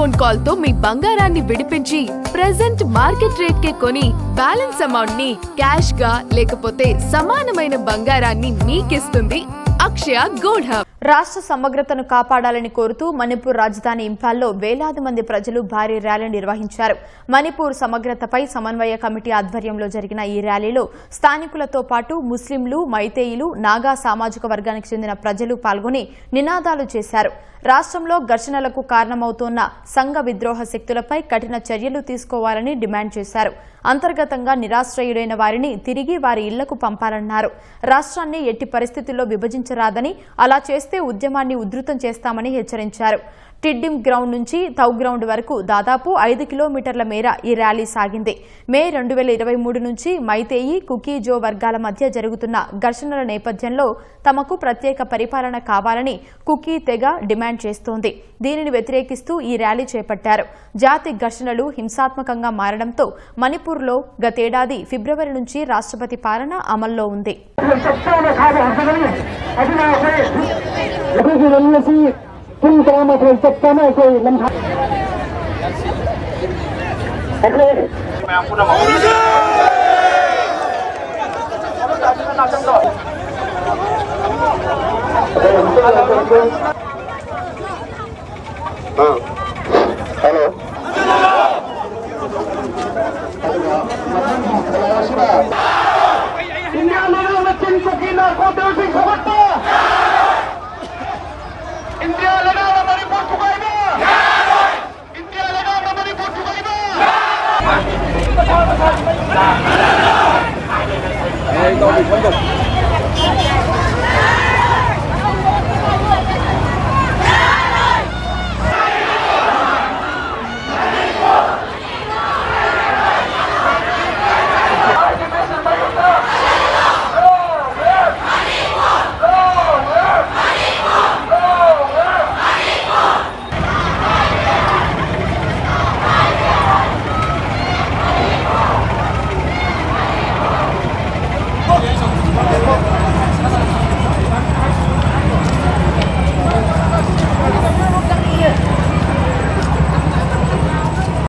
Phone call తో మీ బంగారాన్ని విడిపించి ప్రెజెంట్ మార్కెట్ రేట్ కే కొని బ్యాలెన్స్ అమౌంట్ ని క్యాష్ గా లేకపోతే సమానమైన బంగారాన్ని మీకిస్తుంది అక్షయ గోల్డ్ హబ్. రాష్ట్ర సమగ్రతను కాపాడాలని కోరుతూ మణిపూర్ రాజధాని ఇంఫాల్లో వేలాది మంది ప్రజలు భారీ ర్యాలీ నిర్వహించారు. మణిపూర్ సమగ్రతపై సమన్వయ కమిటీ ఆధ్వర్యంలో జరిగిన ఈ ర్యాలీలో స్థానికులతో పాటు ముస్లింలు, మైతేయులు, నాగా సామాజిక వర్గానికి చెందిన ప్రజలు పాల్గొని నినాదాలు చేశారు. రాష్ట్రంలో ఘర్షణలకు కారణమవుతోన్న సంఘ విద్రోహ శక్తులపై కఠిన చర్యలు తీసుకోవాలని డిమాండ్ చేశారు. అంతర్గతంగా నిరాశ్రయుడైన వారిని తిరిగి వారి ఇళ్లకు పంపాలన్నారు. రాష్ట్రాన్ని ఎట్టి పరిస్థితుల్లో విభజించరాదని, అలా చేస్తే ఉద్యమాన్ని ఉధృతం చేస్తామని హెచ్చరించారు. టిడ్డిమ్ గ్రౌండ్ నుంచి తౌ గ్రౌండ్ వరకు దాదాపు 5 కిలోమీటర్ల మేర ఈ ర్యాలీ సాగింది. మే 2023 నుంచి మైతేయి, కుకీజో వర్గాల మధ్య జరుగుతున్న ఘర్షణల నేపథ్యంలో తమకు ప్రత్యేక పరిపాలన కావాలని కుకీ తెగ డిమాండ్ చేస్తోంది. దీనిని వ్యతిరేకిస్తూ ఈ ర్యాలీ చేపట్టారు. జాతి ఘర్షణలు హింసాత్మకంగా మారడంతో మణిపూర్లో గతేడాది ఫిబ్రవరి నుంచి రాష్ట్రపతి పాలన అమల్లో ఉంది. Hello India